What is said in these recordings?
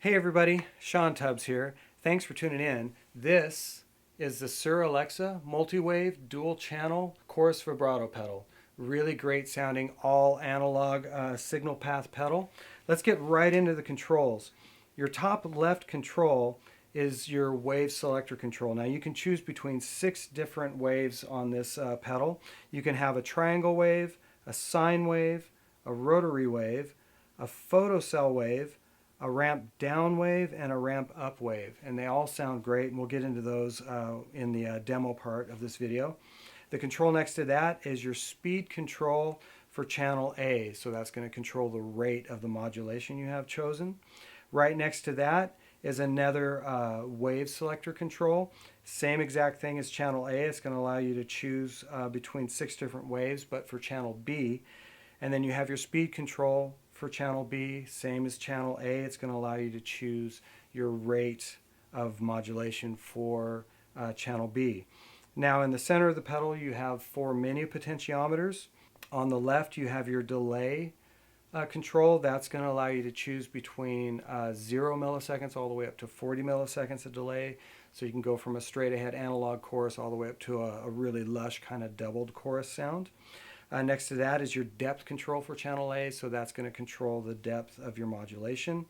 Hey everybody, Shawn here. Thanks for tuning in. This is the Suhr Alexa multi-wave dual channel chorus vibrato pedal. Really great sounding all analog signal path pedal. Let's get right into the controls. Your top left control is your wave selector control. Now you can choose between 6 different waves on this pedal. You can have a triangle wave, a sine wave, a rotary wave, a photocell wave, a ramp down wave, and a ramp up wave, and they all sound great, and we'll get into those in the demo part of this video. The control next to that is your speed control for channel A, so that's going to control the rate of the modulation you have chosen. Right next to that is another wave selector control. Same exact thing as channel A. It's going to allow you to choose between 6 different waves, but for channel B. And then you have your speed control for channel B, same as channel A. It's going to allow you to choose your rate of modulation for channel B. Now in the center of the pedal you have 4 mini potentiometers. On the left you have your delay control. That's going to allow you to choose between 0 milliseconds all the way up to 40 milliseconds of delay. So you can go from a straight ahead analog chorus all the way up to a really lush kind of doubled chorus sound. Next to that is your depth control for channel A, so that's going to control the depth of your modulation.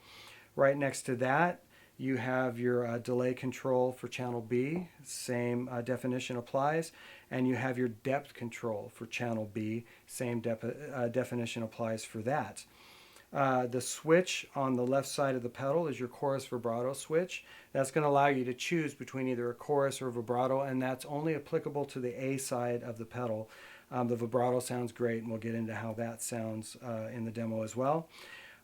Right next to that you have your delay control for channel B, same definition applies, and you have your depth control for channel B, same definition applies for that. The switch on the left side of the pedal is your chorus vibrato switch. That's going to allow you to choose between either a chorus or vibrato, and that's only applicable to the A side of the pedal. The vibrato sounds great, and we'll get into how that sounds in the demo as well.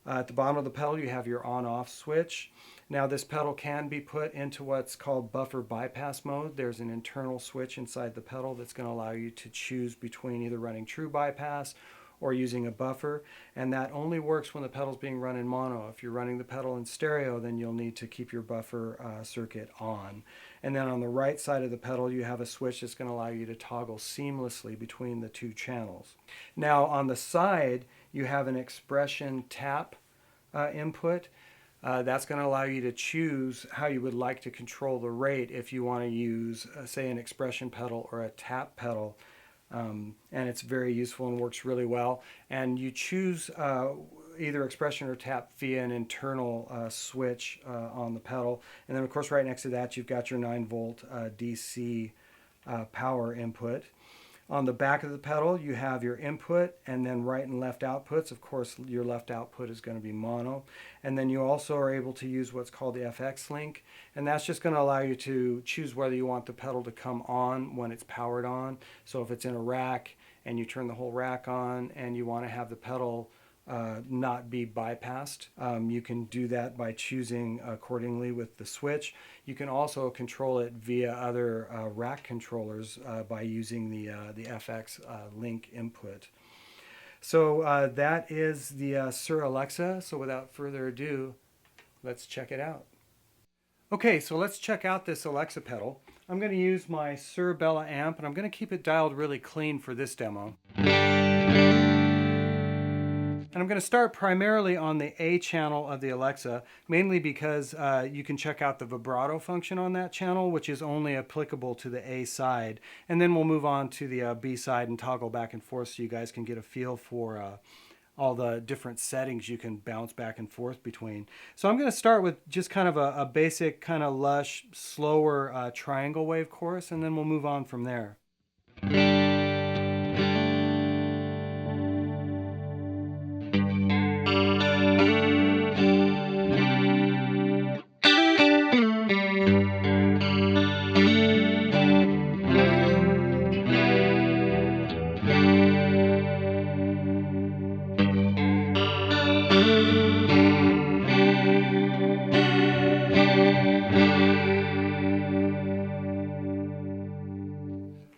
At the bottom of the pedal you have your on-off switch. Now this pedal can be put into what's called buffer bypass mode. There's an internal switch inside the pedal that's going to allow you to choose between either running true bypass or using a buffer, and that only works when the pedal's being run in mono. If you're running the pedal in stereo, then you'll need to keep your buffer circuit on. And then on the right side of the pedal you have a switch that's going to allow you to toggle seamlessly between the 2 channels. Now on the side you have an expression tap input. That's going to allow you to choose how you would like to control the rate if you want to use say an expression pedal or a tap pedal. And it's very useful and works really well. And you choose either expression or tap via an internal switch on the pedal. And then of course right next to that you've got your 9-volt DC power input. On the back of the pedal you have your input and then right and left outputs. Of course your left output is going to be mono. And then you also are able to use what's called the FX link, and that's just going to allow you to choose whether you want the pedal to come on when it's powered on. So if it's in a rack and you turn the whole rack on and you want to have the pedal not be bypassed, you can do that by choosing accordingly with the switch. You can also control it via other rack controllers by using the FX link input. So that is the Suhr Alexa. So without further ado, let's check it out. Okay, so let's check out this Alexa pedal. I'm going to use my Suhr Bella amp, and I'm going to keep it dialed really clean for this demo. And I'm going to start primarily on the A channel of the Alexa, mainly because you can check out the vibrato function on that channel, which is only applicable to the A side. And then we'll move on to the B side and toggle back and forth so you guys can get a feel for all the different settings you can bounce back and forth between. So I'm going to start with just kind of a basic, kind of lush, slower triangle wave chorus, and then we'll move on from there.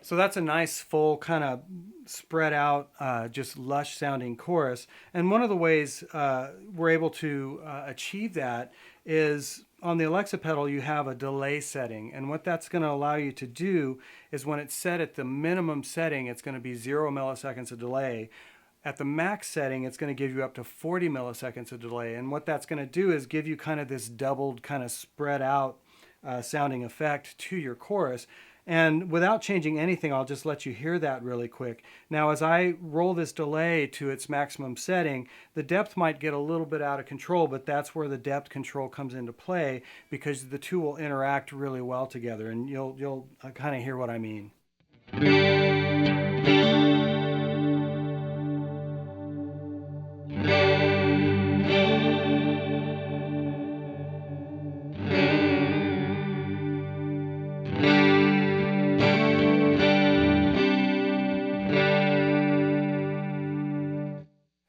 So that's a nice full kind of spread out, just lush sounding chorus. And one of the ways we're able to achieve that is on the Alexa pedal you have a delay setting, and what that's going to allow you to do is when it's set at the minimum setting, it's going to be 0 milliseconds of delay. At the max setting, it's going to give you up to 40 milliseconds of delay. And what that's going to do is give you kind of this doubled, kind of spread out sounding effect to your chorus. And without changing anything, I'll just let you hear that really quick. Now, as I roll this delay to its maximum setting, the depth might get a little bit out of control, but that's where the depth control comes into play, because the two will interact really well together, and you'll kind of hear what I mean.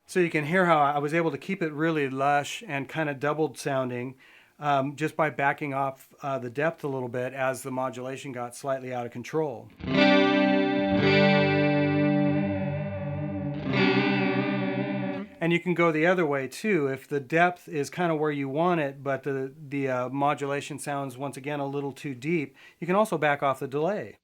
So you can hear how I was able to keep it really lush and kind of doubled sounding just by backing off the depth a little bit as the modulation got slightly out of control. And you can go the other way too. If the depth is kind of where you want it, but the modulation sounds once again a little too deep, you can also back off the delay.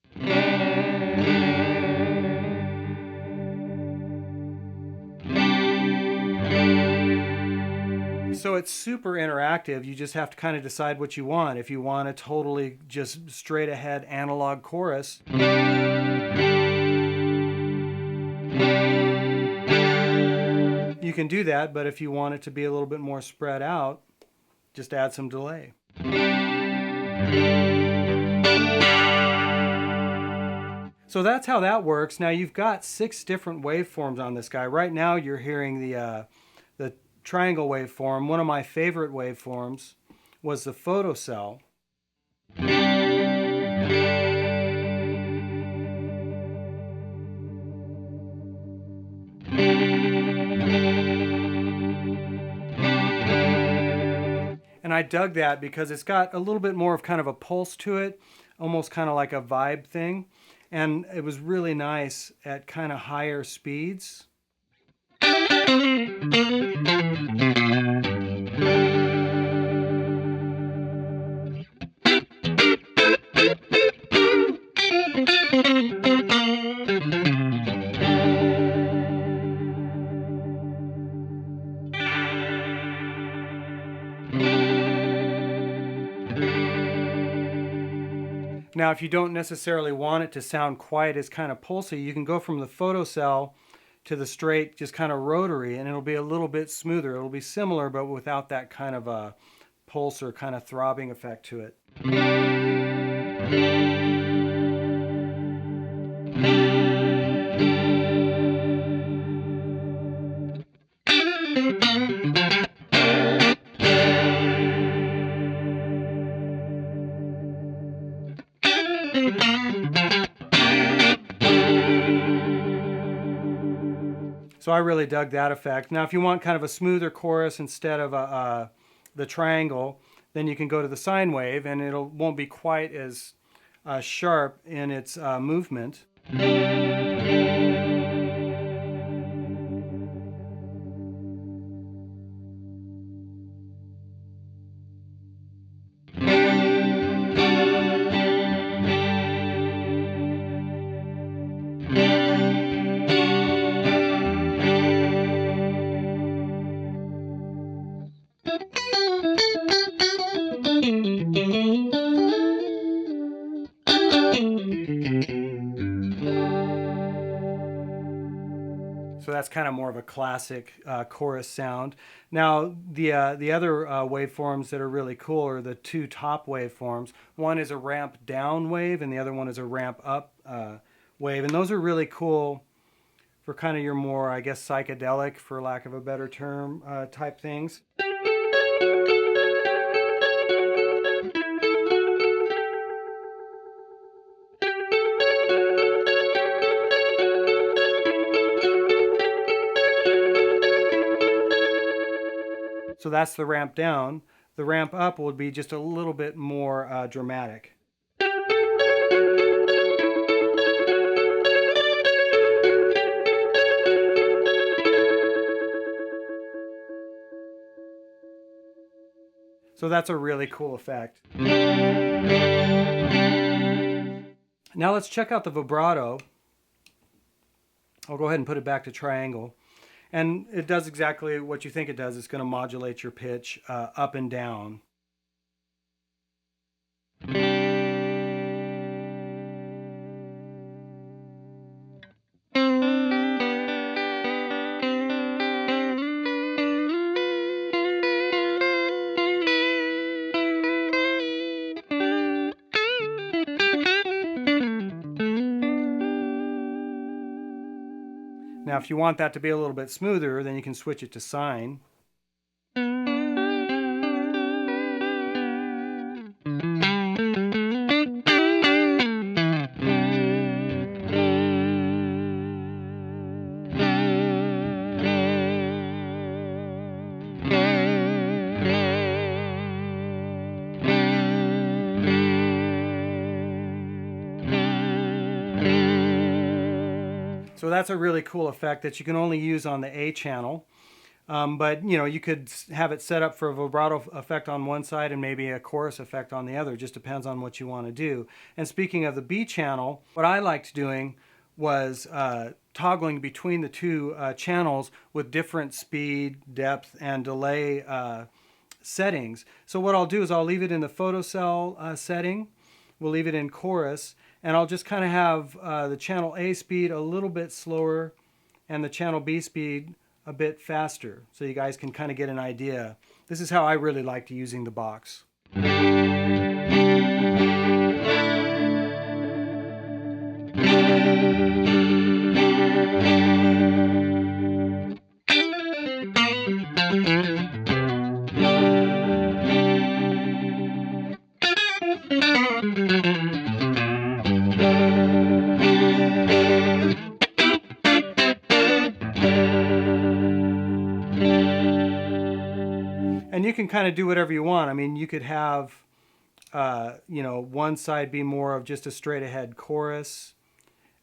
So it's super interactive. You just have to kind of decide what you want. If you want a totally just straight ahead analog chorus, you can do that, but if you want it to be a little bit more spread out, just add some delay. So that's how that works. Now you've got 6 different waveforms on this guy. Right now you're hearing the triangle waveform. One of my favorite waveforms was the photocell. And I dug that because it's got a little bit more of kind of a pulse to it, almost kind of like a vibe thing. And it was really nice at kind of higher speeds. Now, if you don't necessarily want it to sound quite as kind of pulsy, you can go from the photocell to the straight, just kind of rotary, and it'll be a little bit smoother. It'll be similar, but without that kind of a pulse or kind of throbbing effect to it. So I really dug that effect. Now, if you want kind of a smoother chorus instead of the triangle, then you can go to the sine wave, and it won't be quite as sharp in its movement. So that's kind of more of a classic chorus sound. Now, the other waveforms that are really cool are the 2 top waveforms. One is a ramp down wave, and the other one is a ramp up wave. And those are really cool for kind of your more, I guess, psychedelic, for lack of a better term, type things. So that's the ramp down. The ramp up would be just a little bit more dramatic. So that's a really cool effect. Now let's check out the vibrato. I'll go ahead and put it back to triangle. And it does exactly what you think it does. It's going to modulate your pitch up and down. Now, if you want that to be a little bit smoother, then you can switch it to sine. So that's a really cool effect that you can only use on the A channel. But you could have it set up for a vibrato effect on one side and maybe a chorus effect on the other. It just depends on what you want to do. And speaking of the B channel, what I liked doing was toggling between the two channels with different speed, depth, and delay settings. So what I'll do is I'll leave it in the photocell setting. We'll leave it in chorus, and I'll just kind of have the channel A speed a little bit slower and the channel B speed a bit faster, so you guys can kind of get an idea. This is how I really liked using the box. And you can kind of do whatever you want. I mean, you could have, one side be more of just a straight ahead chorus,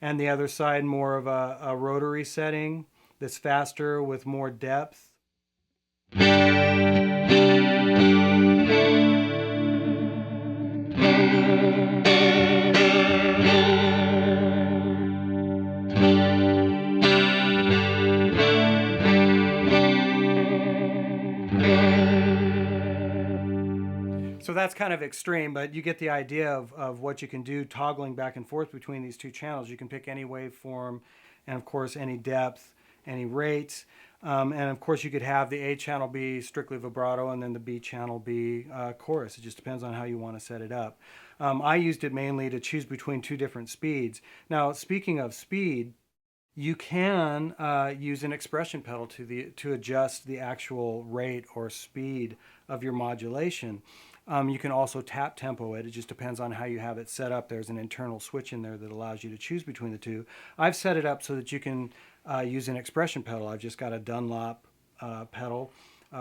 and the other side more of a rotary setting that's faster with more depth. So that's kind of extreme, but you get the idea of what you can do toggling back and forth between these two channels. You can pick any waveform, and of course any depth, any rates, and of course you could have the A channel be strictly vibrato and then the B channel be chorus. It just depends on how you want to set it up. I used it mainly to choose between two different speeds. Now, speaking of speed, you can use an expression pedal to adjust the actual rate or speed of your modulation. You can also tap tempo it. It just depends on how you have it set up. There's an internal switch in there that allows you to choose between the two. I've set it up so that you can use an expression pedal. I've just got a Dunlop pedal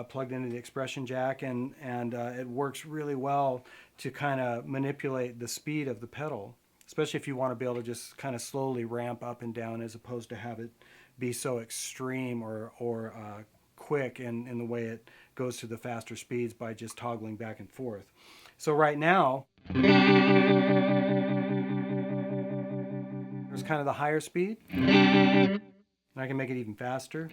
plugged into the expression jack, and it works really well to kind of manipulate the speed of the pedal, especially if you want to be able to just kind of slowly ramp up and down as opposed to have it be so extreme or quick in the way it goes to the faster speeds by just toggling back and forth. So right now, there's kind of the higher speed, and I can make it even faster.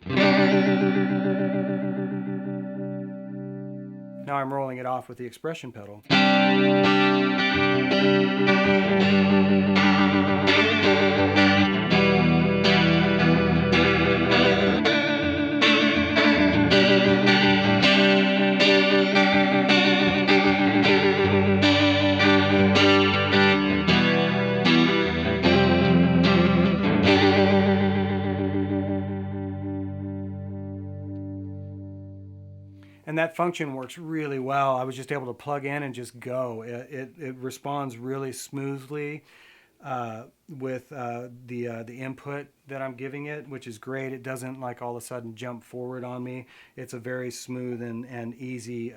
Now I'm rolling it off with the expression pedal. And that function works really well. I was just able to plug in and just go. It responds really smoothly with the input that I'm giving it, which is great. It doesn't like all of a sudden jump forward on me. It's a very smooth and easy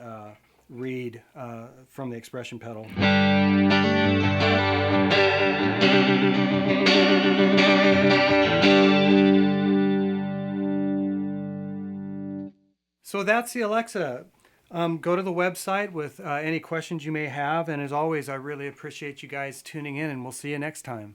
read from the expression pedal. So that's the Alexa. Go to the website with any questions you may have. And as always, I really appreciate you guys tuning in, and we'll see you next time.